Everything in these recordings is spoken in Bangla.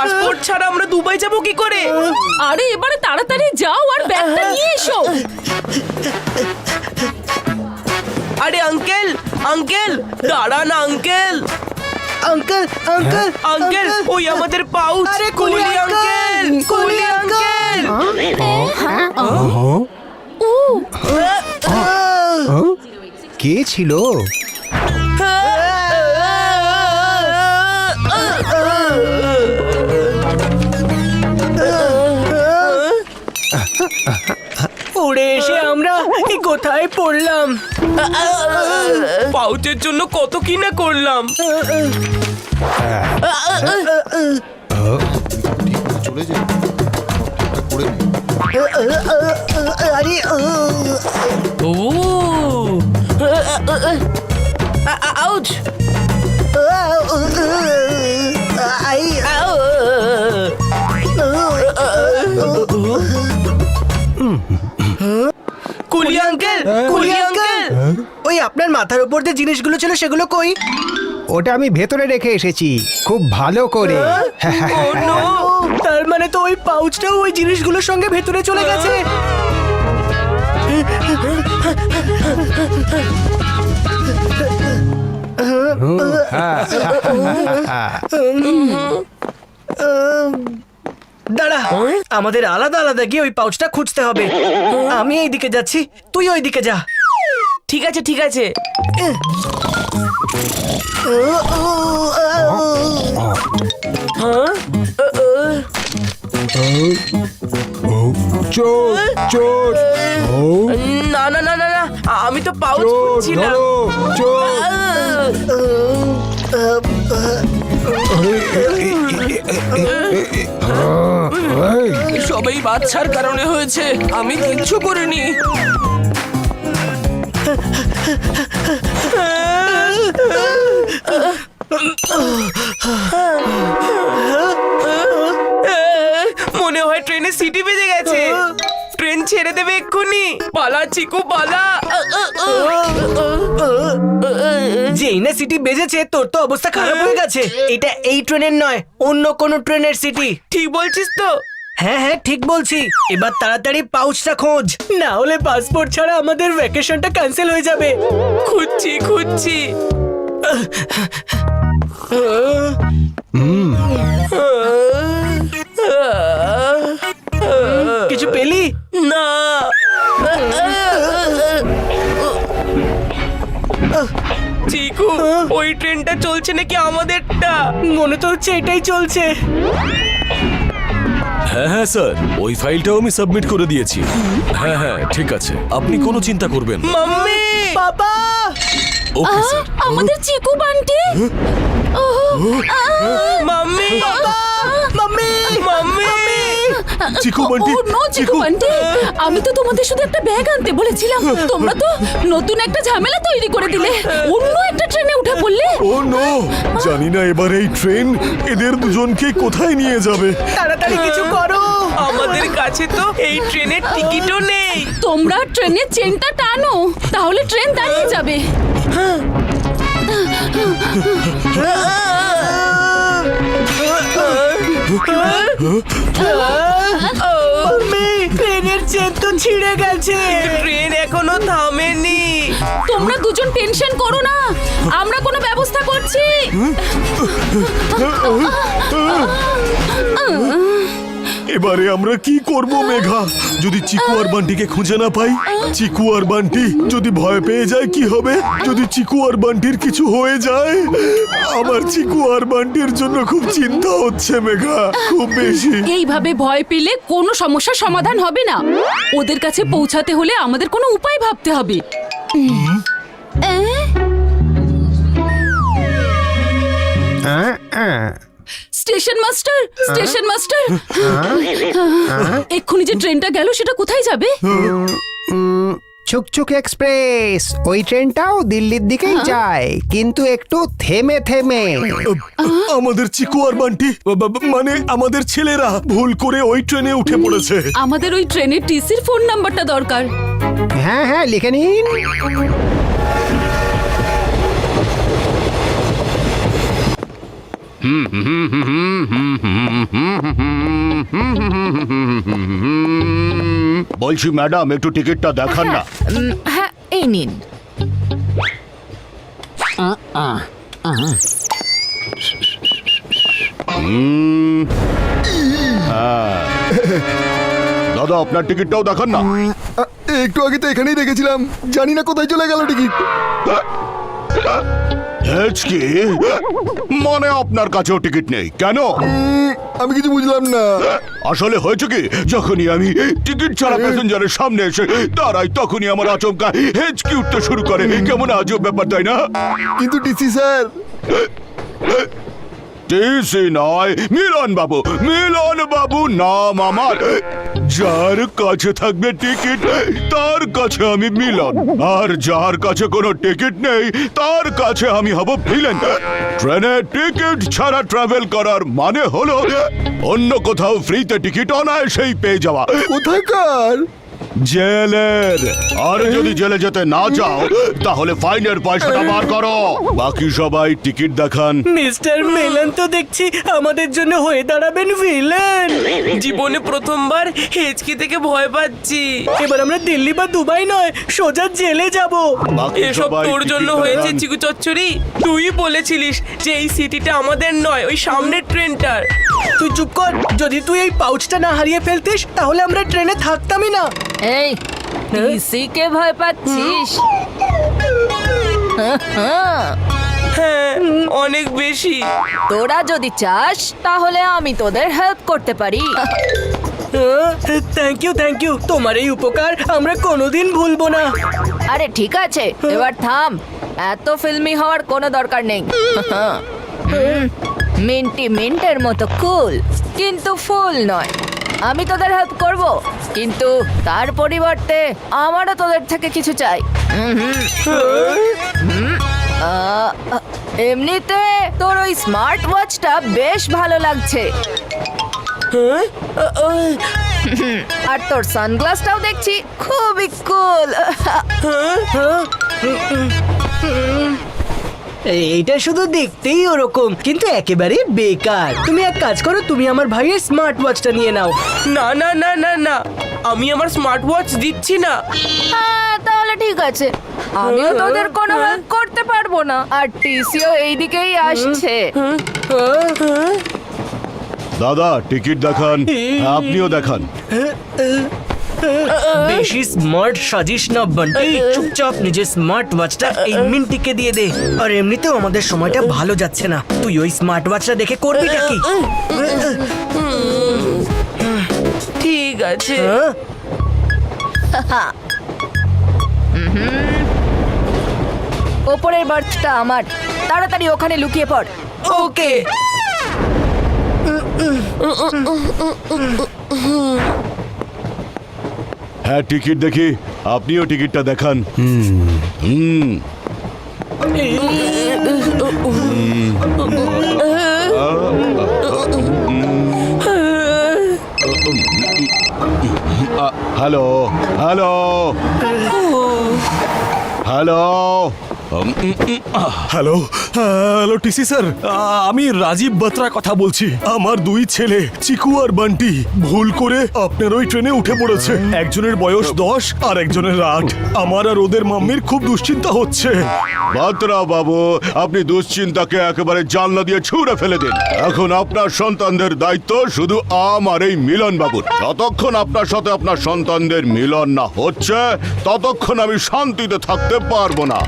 পাসপোর্ট ছাড়া আমরা দুবাই যাব কি করে? আরে এবারে তাড়াতাড়ি যাও আর ব্যাগটা নিয়ে এসো। আরে আঙ্কেল আঙ্কেল দাঁড়ান আঙ্কেল আঙ্কেল আঙ্কেল আঙ্কেল ওই আমাদের পাউচ। আরে কুলি আঙ্কেল, কুলি আঙ্কেল। কে ছিল? উড়ে এসে আমরা কোথায় পড়লাম? পাউচের জন্য কত কি না করলাম। চলে যাই ঠিকঠাক করে নি। আরে ও আউচ কুলি আঙ্কেল, কুলি আঙ্কেল। ওই আপনার মাথার উপর যে জিনিসগুলো ছিল সেগুলো কই? ওটা আমি ভেতরে রেখে এসেছি খুব ভালো করে। ও নো, তার মানে তো ওই পাউচটাও ওই জিনিসগুলোর সঙ্গে ভেতরে চলে গেছে। দাঁড়া, আমাদের আলাদা আলাদা গিয়ে ওই পাউচটা খুঁজতে হবে। আমি এই দিকে যাচ্ছি, তুই ওই দিকে যা। ঠিক আছে ঠিক আছে। চোর চোর না না না না না, আমি তো পাউচ চোর খুঁজছিলাম। ধরো, চোর। সবাই বাচ্চার কারণে হয়েছে, আমি কিচ্ছু করিনি। মনে হয় ট্রেনের সিটি বেজে গেছে। ট্রেন ছেড়ে দেবে এক্ষুনি। পালা চিকু পালা। যেই না সিটি বেজেছে তোর তো অবস্থা খারাপ হয়ে গেছে। এটা এই ট্রেনের নয়, অন্য কোনো ট্রেনের সিটি। ঠিক বলছিস তো? হ্যাঁ হ্যাঁ ঠিক বলছি। এবার তাড়াতাড়ি পাউচটা খোঁজ, না হলে পাসপোর্ট ছাড়া আমাদের ভ্যাকেশনটা ক্যান্সেল হয়ে যাবে। খুঁজছি খুঁজছি। কিছু পেলি? না। চিকু, ওই ট্রেনটা চলছে নাকি আমাদেরটা? মনে তো হচ্ছে এটাই চলছে। হ্যাঁ হ্যাঁ স্যার, ওই ফাইলটাও আমি সাবমিট করে দিয়েছি। হ্যাঁ হ্যাঁ ঠিক আছে, আপনি কোনো চিন্তা করবেন না। মাম্মি, বাবা, ওকে স্যার। আমাদের Chiku Bunty. Mummy, mummy, mummy. Chiku Bunty, no Chiku Bunty, আমি তো তোমাদের শুধু একটা ব্যাগ আনতে বলেছিলাম। তোমরা তো নতুন একটা ঝামেলা তৈরি করে দিলে, অন্য একটা ট্রেনে উঠে পড়লে। ও নো, জানি না এবার এই ট্রেন এদের দুজনকে কোথায় নিয়ে যাবে। তাড়াতাড়ি কিছু করো। আমাদের কাছে তো এই ট্রেনের টিকিটও নেই। তোমরা ট্রেনের চেনটা টানো, তাহলে ট্রেন দাঁড়িয়ে যাবে। মাম্মি, ট্রেনের চেন তো ছিঁড়ে গেছে। ট্রেন এখনো থামেনি। তোমরা দুজন টেনশন করো না, আমরা কোনো ব্যবস্থা করছি। এবারে আমরা কি করব মেঘা? যদি চিকু আর বান্টিকে খুঁজে না পাই, চিকু আর বান্টি যদি ভয় পেয়ে যায় কি হবে? যদি চিকু আর বান্টির কিছু হয়ে যায়, আমার চিকু আর বান্টির জন্য খুব চিন্তা হচ্ছে মেঘা, খুব বেশি। এইভাবে ভয় পেলে কোনো সমস্যার সমাধান হবে না। ওদের কাছে পৌঁছাতে হলে আমাদের কোনো উপায় ভাবতে হবে। স্টেশন মাস্টার, স্টেশন মাস্টার, এক্ষুনি যে ট্রেনটা গেল সেটা কোথায় যাবে? ছুকছুক এক্সপ্রেস, ওই ট্রেনটাও দিল্লির দিকেই যায়, কিন্তু একটু থেমে থেমে। আমাদের চিকু আর বান্টি, মানে আমাদের ছেলেরা ভুল করে ওই ট্রেনে উঠে পড়েছে। আমাদের ওই ট্রেনের টিসির ফোন নাম্বারটা দরকার। হ্যাঁ হ্যাঁ লিখে নিন। বলছি ম্যাডাম একটু টিকিটটা দেখান না। হ্যাঁ এই নিন। দাদা আপনার টিকিটটাও দেখান না। একটু আগে তো এখানেই রেখেছিলাম, জানি না কোথায় চলে গেল টিকিট। কি মানে আপনার কাছেও টিকিট নেই কেন? আমি কিছু বুঝলাম না। আসলে হয়েছে কি, যখনই আমি টিকিট ছাড়া প্যাসেঞ্জারের সামনে এসে দাঁড়াই তখনই আমার আচমকা হেঁচকি উঠতে শুরু করে। কেমন আজব ব্যাপার তাই না? কিন্তু ডিসি স্যার, টিসি নয়, মিলন বাবু নাম আমার। যার কাছে থাকবে টিকিট তার কাছে আমি মিলন, আর যার কাছে কোনো টিকিট নেই তার কাছে আমি হব ভিলেন। ট্রেনে টিকিট ছাড়া ট্রাভেল করার মানে হলো অন্য কোথাও ফ্রিতে টিকিট অনায়াসেই পেয়ে যাওয়া। কোথাকার? জেলের। আর যদি জেলে যেতে না যাও তাহলে ফাইনের পয়সাটা বার করো। বাকি সবাই টিকিট দেখান। মিস্টার মেলন তো দেখছি আমাদের জন্য হয়ে দাঁড়াবেন ভিলেন। জীবনে প্রথমবার হেঁচকি থেকে ভয় পাচ্ছি। এবার আমরা দিল্লি বা দুবাই নয়, সোজা জেলে যাব। বাকি এসব সবাই তোর জন্য টিকিট হয়েছে দেখান। চিকু চচ্চড়ি। তুই বলেছিলিস যে এই সিটিটা আমাদের নয়, ওই সামনের ট্রেনটার। তুই চুপ কর। যদি তুই এই পাউচটা না হারিয়ে ফেলতিস তাহলে আমরা ট্রেনে থাকতামই না। এই টিসি কে ভয় পাচ্ছিস? হ্যাঁ, অনেক বেশি। তোরা যদি চাস তাহলে আমি তোদের হেল্প করতে পারি। Thank you. তোমার এই উপকার আমরা কোনোদিন ভুলবো না। আরে ঠিক আছে, এবার থাম। এত ফিল্মি হওয়ার কোনো দরকার নেই। মিন্টি মিন্টের মতো কুল, কিন্তু ফুল নয়। আমি তোদের হেল্প করব, কিন্তু তার পরিবর্তে আমারও তোদের থেকে কিছু চাই। এমনিতে তোর ওই স্মার্ট ওয়াচটা বেশ ভালো লাগছে, আর তোর সানগ্লাসটাও দেখছি খুবই কুল। এইটা শুধু দেখতেই ওরকম, কিন্তু একেবারেই বেকার। তুমি এক কাজ করো, তুমি আমার ভাইয়ের স্মার্ট ওয়াচটা নিয়ে নাও। না না না না না, আমি আমার স্মার্ট ওয়াচ দিচ্ছি না। হ্যাঁ তাহলে ঠিক আছে, আমিও তোদের কোনো হেল্প করতে পারবো না। আর টিসিও এইদিকেই আসছে। দাদা টিকিট দেখান। আপনিও দেখান। বেশি স্মার্ট সাজিস না বান্টি, চুপচাপ নিজের স্মার্ট ওয়াচটা এই মিন্টিকে দিয়ে দে। আর এমনিতেও আমাদের সময়টা ভালো যাচ্ছে না, তুই ওই স্মার্ট ওয়াচটা দেখে করবিটা কি? ঠিক আছে। ওপরের বার্থটা আমার, তাড়াতাড়ি ওখানে লুকিয়ে পড়। ওকে। হ্যাঁ টিকিট দেখি, আপনিও টিকিটটা দেখান। Hello hello hello hello hello TC sir, আমি রাজীব বাত্রা কথা বলছি। আমার দুই ছেলে চিকু আর বান্টি ভুল করে আপনার ওই ট্রেনে উঠে পড়েছে। একজনের বয়স 10 আর একজনের 8। আমার আর ওদের মাম্মির খুব দুশ্চিন্তা হচ্ছে। বাত্রা বাবু, আপনি দুশ্চিন্তাকে একেবারে জানলা দিয়ে ছুঁড়ে ফেলে দিন। এখন আপনার সন্তানদের দায়িত্ব শুধু আমার এই মিলন বাবুর। যতক্ষণ আপনার সাথে আপনার সন্তানদের মিলন না হচ্ছে ততক্ষণ আমি শান্তিতে থাকতে পারবো না।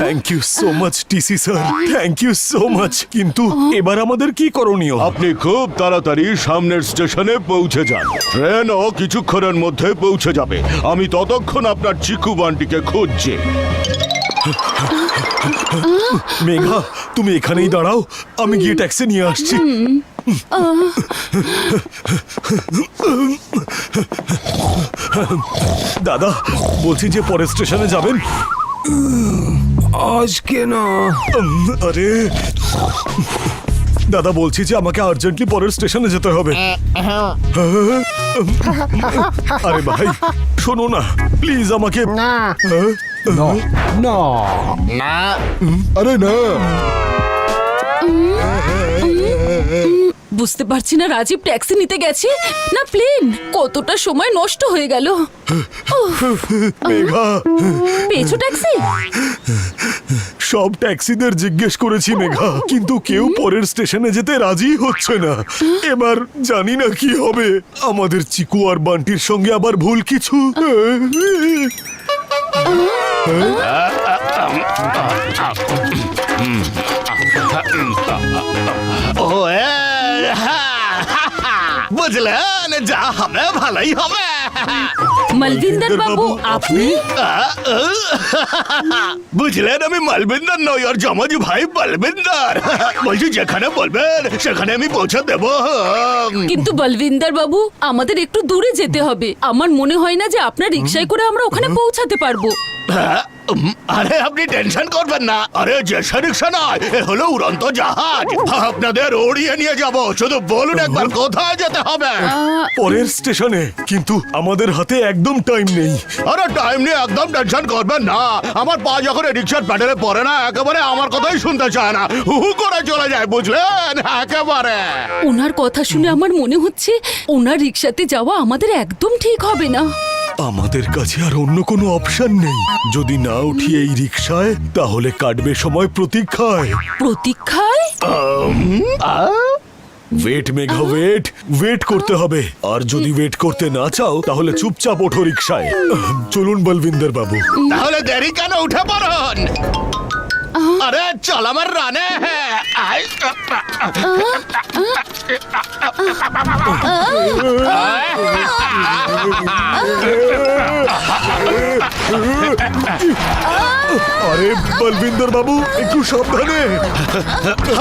Thank you so much TC sir, thank you so much. কিন্তু এবার আমাদের কি করণীয়? আপনি খুব তাড়াতাড়ি সামনের স্টেশনে পৌঁছে যান। ট্রেনও কিছুক্ষণের মধ্যে পৌঁছে যাবে। আমি ততক্ষণ আপনার চিকু বান্টিকে খুঁজছি। মেঘা, তুমি এখানেই দাঁড়াও, আমি গিয়ে ট্যাক্সি নিয়ে আসছি। দাদা বলছি যে পরের স্টেশনে যাবেন। আজকে না। আরে দাদা বলছি যে আমাকে আর্জেন্টলি পরের স্টেশনে যেতে হবে। আরে ভাই শোনো না প্লিজ আমাকে। না। না আরে না বুঝতে পারছি না রাজীব ট্যাক্সি নিতে গেছে না প্লেন। কতটা সময় নষ্ট হয়ে গেল। মেঘা, পেয়েছো ট্যাক্সি? সব ট্যাক্সিদের জিজ্ঞেস করেছি মেঘা, কিন্তু কেউ পরের স্টেশনে যেতে রাজি হচ্ছে না। এবার জানি না কি হবে। আমাদের চিকু আর বান্টির সঙ্গে আবার ভুল কিছু। বুঝলেন, যা হবে ভালোই হবে। মালবিন্দর বাবু আপনি? বুঝলেন, আমি মালবিন্দর নই, আর জমাজি ভাই বলবিন্দর। বলছি যেখানে বলবেন সেখানে আমি পৌঁছে দেব। কিন্তু বলবিন্দর বাবু, আমাদের একটু দূরে যেতে হবে। আমার মনে হয় না যে আপনার রিকশায় করে আমরা ওখানে পৌঁছাতে পারবো। আরে আপনি টেনশন করবেন না। আরে যে রিক্সা নয়, এ হলো উড়ন্ত জাহাজ। আপনাদের উড়িয়ে নিয়ে যাব। শুধু বলুন একবার কোথায় যেতে হবে। পরের স্টেশনে, কিন্তু আমাদের হাতে একদম টাইম নেই। আরে টাইম নিয়ে একদম টেনশন করবেন না। আমার পা যখন রিক্সার প্যাডেলে পড়ে না, একেবারে আমার কথাই শুনতে চায় না, হু হু করে চলে যায়। বুঝলেন, একেবারে। ওনার কথা শুনে আমার মনে হচ্ছে ওনার রিকশাতে যাওয়া আমাদের একদম ঠিক হবে না। আমাদের কাছে আর অন্য কোনো অপশন নেই। যদি না উঠি এই রিক্সায়, তাহলে কাটবে সময় প্রতীক্ষায়। প্রতীক্ষায়? ওয়েট মেঘা, ওয়েট করতে হবে। আর যদি ওয়েট করতে না চাও, তাহলে চুপচাপ ওঠো রিক্সায়। চলুন বলবিন্দর বাবু। তাহলে দেরি কেন, উঠে পড়ুন। আরে চল আমার রানে। আরে বলবিন্দর বাবু, একটু সাবধানে।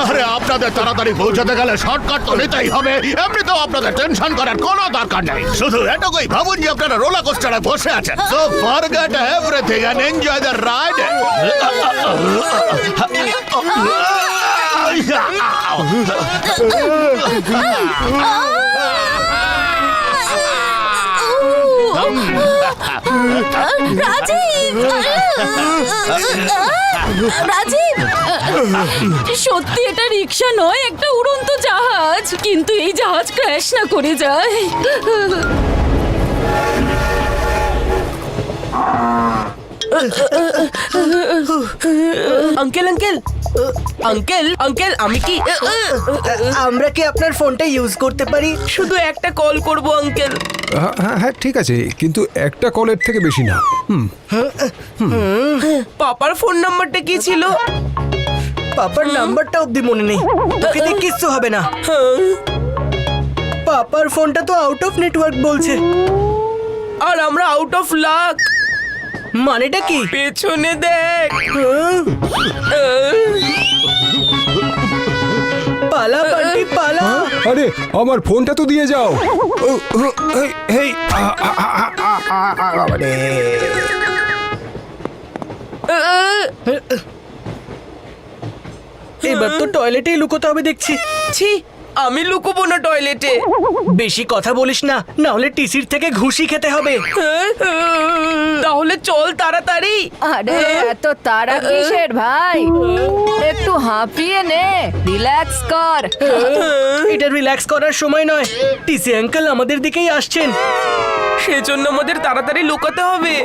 আরে আপনাদের তাড়াতাড়ি পৌঁছাতে গেলে শর্টকাট তো নিতেই হবে। এমনিতেও আপনাদের টেনশন করার কোনো দরকার নেই। শুধু এটুকুই ভাবুন যে আপনারা রোলার কোস্টারে বসে আছেন। So forget everything and enjoy the ride. Rajib! Rajib! সত্যি এটা রিক্সা নয়, একটা উড়ন্ত জাহাজ। কিন্তু এই জাহাজ ক্র্যাশ না করে যায়। আঙ্কেল আঙ্কেল আঙ্কেল আঙ্কেল, আমি কি আমরা কি আপনার ফোনটা ইউজ করতে পারি? শুধু একটা কল করব আঙ্কেল? হ্যাঁ হ্যাঁ ঠিক আছে, কিন্তু একটা কলের থেকে বেশি না। পাপার ফোন নাম্বারটা কি ছিল? পাপার নাম্বারটা অবধি মনে নেই। তোকে দিয়ে কিচ্ছু হবে না। পাপার ফোনটা তো আউট অফ নেটওয়ার্ক বলছে। আর আমরা আউট অফ লাক। মানেটা কি? পেছনে দেখ। পালা বান্টি পালা। আরে আমার ফোনটা তো দিয়ে যাও। এবার তো টয়লেটেই লুকোতে হবে দেখছি। ছি, আমি লুকোবো না টয়লেটে। বেশি কথা বলিস না, না হলে টিসির থেকে ঘুষি খেতে হবে। তাহলে চল তাড়াতাড়ি। আরে এত তাড়া কিসের ভাই? একটু হাঁপিয়ে নে, রিল্যাক্স কর। এটা রিল্যাক্স করার সময় নয়। টিসি আঙ্কেল আমাদের দিকেই আসছেন। সেজন্য আমাদের তাড়াতাড়ি লুকাতে হবে।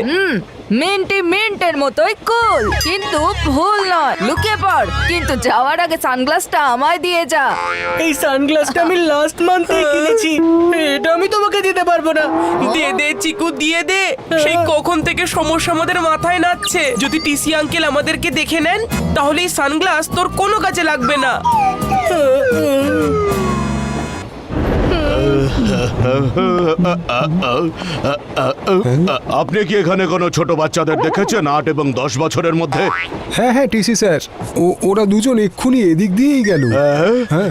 মিন্টের মতোই কুল, কিন্তু ভুল নয়। লুকিয়ে পড়, কিন্তু যাওয়ার আগে সানগ্লাসটা আমায় দিয়ে যা। এই সানগ্লাসটা আমি লাস্ট মান্থে কিনেছি। এটা আমি তোমাকে দিতে পারবো না। দে দে চিকু, দিয়ে দে। সেই কখন থেকে সমস্যা আমাদের মাথায় নাচ্ছে। যদি টিসি আঙ্কেল আমাদেরকে দেখে নেন, তাহলে এই সানগ্লাস তোর কোনো কাজে লাগবে না। আপনি কি এখানে কোনো ছোট বাচ্চাদের দেখেছেন 8 এবং 10 বছরের মধ্যে? হ্যাঁ হ্যাঁ টিসি স্যার, ওরা দুজন এক্ষুনি এদিক দিয়েই গেল। হ্যাঁ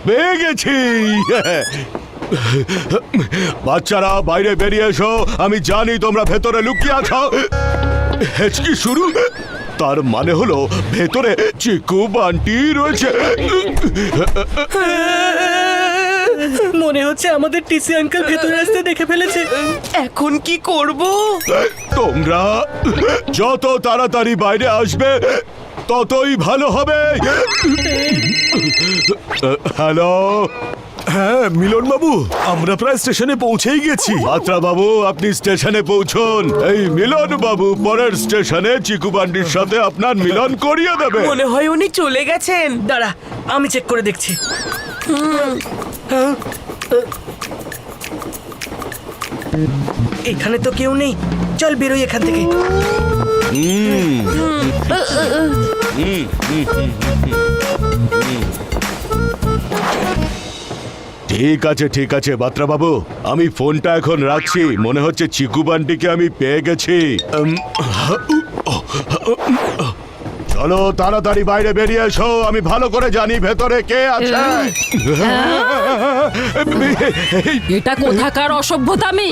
পেয়ে গেছি। বাচ্চারা বাইরে বেরিয়ে এসো। আমি জানি তোমরা ভেতরে লুকিয়ে আছো। হেঁচকি শুরু, তার মানে হলো ভেতরে চিকু বান্টি রয়েছে। মনে হচ্ছে আমাদের টিসি আঙ্কেল ভেতরে আসতে দেখে ফেলেছে। এখন কি করব? তোমরা যত তাড়াতাড়ি বাইরে আসবে ততই ভালো হবে। হ্যালো, হ্যাঁ মিলন বাবু, আমরা প্রায় স্টেশনে পৌঁছেই গেছি। বাত্রা বাবু, আপনি স্টেশনে পৌঁছুন। এই মিলন বাবু পরের স্টেশনে চিকু বান্ডির সাথে আপনার মিলন করিয়ে দেবে। মনে হয় উনি চলে গেছেন। দাঁড়া, আমি চেক করে দেখছি। এখানে তো কেউ নেই, চল বেরোই এখান থেকে। ঠিক আছে বাত্রা বাবু, আমি ফোনটা এখন রাখছি। মনে হচ্ছে চিকু বান্ডিকে আমি পেয়ে গেছি। চলো তাড়াতাড়ি বাইরে বেরিয়ে এসো, আমি ভালো করে জানি ভেতরে কে আছে। এটা কোথাকার অসভ্যতামি?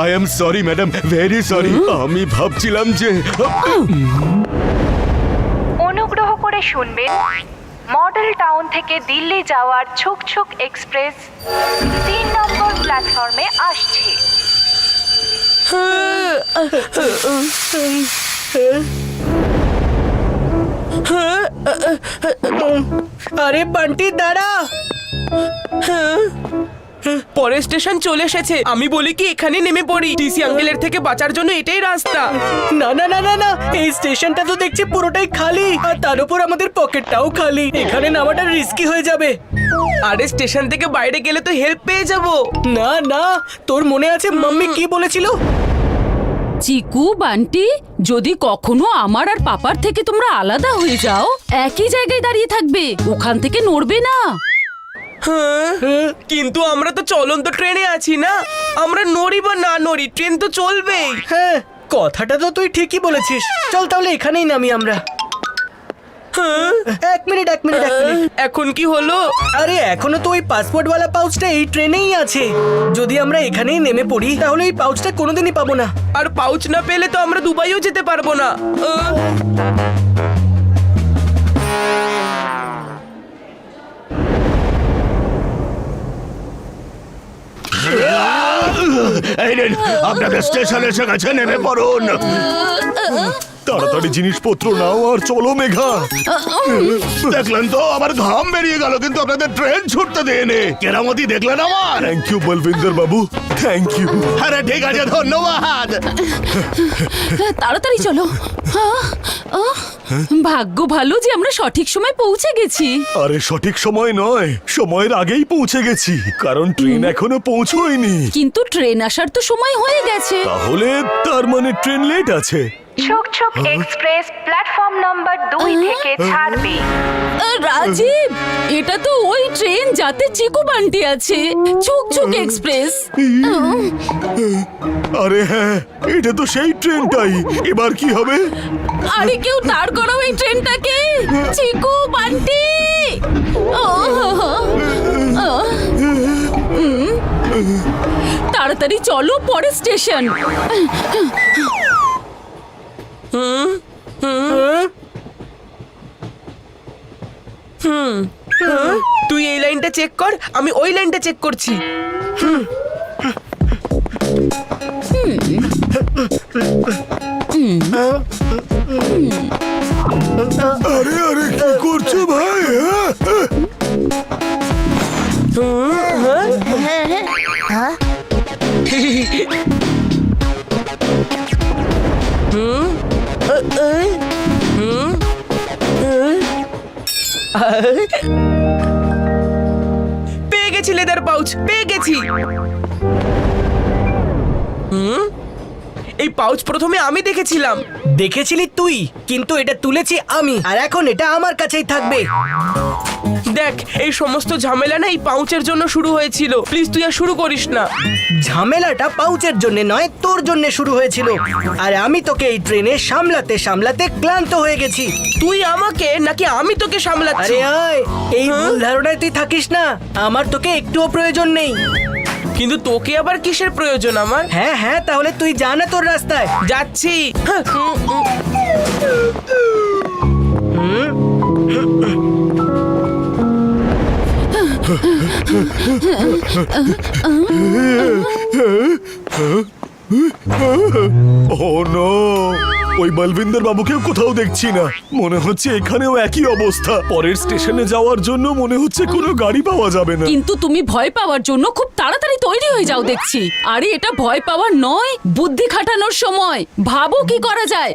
I am sorry madam, very sorry. আমি ভাবছিলাম যে অনুগ্রহ করে শুনবেন, মডেল টাউন থেকে দিল্লি যাওয়ার ছুকছুক এক্সপ্রেস 3 নম্বর প্ল্যাটফর্মে আসছে। আরে বান্টি দাঁড়া। পরের স্টেশন চলে এসেছে। আমি বলি কি এখানে নেমে পড়ি, টিসি আঙ্কেলের থেকে বাঁচার জন্য এটাই রাস্তা। না না না না না, এই স্টেশনটা তো দেখছি পুরোটাই খালি, আর তার উপর আমাদের পকেটটাও খালি। এখানে নামাটা রিস্কি হয়ে যাবে। আরে স্টেশন থেকে বাইরে গেলে তো হেল্প পেয়ে যাব। না না, তোর মনে আছে মাম্মি কি বলেছিল? চিকু বান্টি, যদি কখনো আমার আর পাপার থেকে তোমরা আলাদা হয়ে যাও, একই জায়গায় দাঁড়িয়ে থাকবে, ওখান থেকে নড়বে না। কিন্তু আমরা তো চলন্ত ট্রেনে আছি না, আমরা নড়ি বা না নড়ি ট্রেন তো চলবেই। হ্যাঁ, কথাটা তো তুই ঠিকই বলেছিস। চল তাহলে এখানেই নামি আমরা। এক মিনিট। এখন কি হলো? আরে এখনো তো ওই পাসপোর্টওয়ালা পাউচটা এই ট্রেনেই আছে। যদি আমরা এখানেই নেমে পড়ি তাহলে এই পাউচটা কোনোদিনই পাবো না। আর পাউচ না পেলে তো আমরা দুবাইও যেতে পারবো না। এই নিন, আপনাদের স্টেশন এসে গেছে, নেমে পড়ুন। তাড়াতাড়ি জিনিসপত্র নাও আর চলো মেঘা। দেখলেন তো, আমার ঘাম বেরিয়ে গেল কিন্তু আপনাদের ট্রেন ছুটতে দেয়নি। কেরামতি দেখলেন আমার? Thank you Balvinder Babu, thank you. আরে ঠিক আছে, ধন্যবাদ। তাড়াতাড়ি চলো। ভাগ্য ভালো যে আমরা সঠিক সময় পৌঁছে গেছি। আরে সঠিক সময় নয়, সময়ের আগেই পৌঁছে গেছি, কারণ ট্রেন এখনো পৌঁছয়নি। কিন্তু ট্রেন আসার তো সময় হয়ে গেছে। তাহলে তার মানে ট্রেন লেট আছে। ছুকছুক এক্সপ্রেস প্ল্যাটফর্ম নম্বর 2 থেকে ছাড়বে। রাজীব, এটা তো ওই ট্রেন যাতে চিকু বান্টি আছে, ছুকছুক এক্সপ্রেস। আরে হ্যাঁ, এটা তো সেই ট্রেনটাই। এবার কি হবে? আরে কেউ দাঁড় করাও এই ট্রেনটাকে। চিকু বান্টি, তাড়াতাড়ি চলো পরের স্টেশন। তুই এই লাইনটা চেক কর, আমি ওই লাইনটা চেক করছি। আরে আরে কি করছো ভাই? পেয়ে গেছি লেদার পাউচ, পেয়ে গেছি। এই পাউচ প্রথমে আমি দেখেছিলাম। দেখেছিলি তুই, কিন্তু এটা তুলেছি আমি, আর এখন এটা আমার কাছেই থাকবে। দেখ, এই সমস্ত ঝামেলা না এই পাউচের জন্য শুরু হয়েছিল। প্লিজ তুই আর শুরু করিস না। ঝামেলাটা পাউচের জন্য নয়, তোর জন্য শুরু হয়েছিল। আর আমি তোকে এই ট্রেনে সামলাতে সামলাতে ক্লান্ত হয়ে গেছি। তুই আমাকে নাকি আমি তোকে সামলাচ্ছি? আরে আয়, এই ভুল ধারণায় তুই থাকিস না। আমার তোকে একটুও প্রয়োজন নেই। কিন্তু তোকে আবার কিসের প্রয়োজন আমার? হ্যাঁ হ্যাঁ, তাহলে তুই যা না তোর রাস্তায়। যাচ্ছি। ও নো, ওই বলবিন্দর বাবুকেও কোথাও দেখছি না। মনে হচ্ছে এখানেও একই অবস্থা। পরের স্টেশনে যাওয়ার জন্য মনে হচ্ছে কোনো গাড়ি পাওয়া যাবে না। কিন্তু তুমি ভয় পাওয়ার জন্য খুব তাড়াতাড়ি তৈরি হয়ে যাও দেখছি। আরে এটা ভয় পাওয়ার নয়, বুদ্ধি খাটানোর সময়। ভাবো কি করা যায়।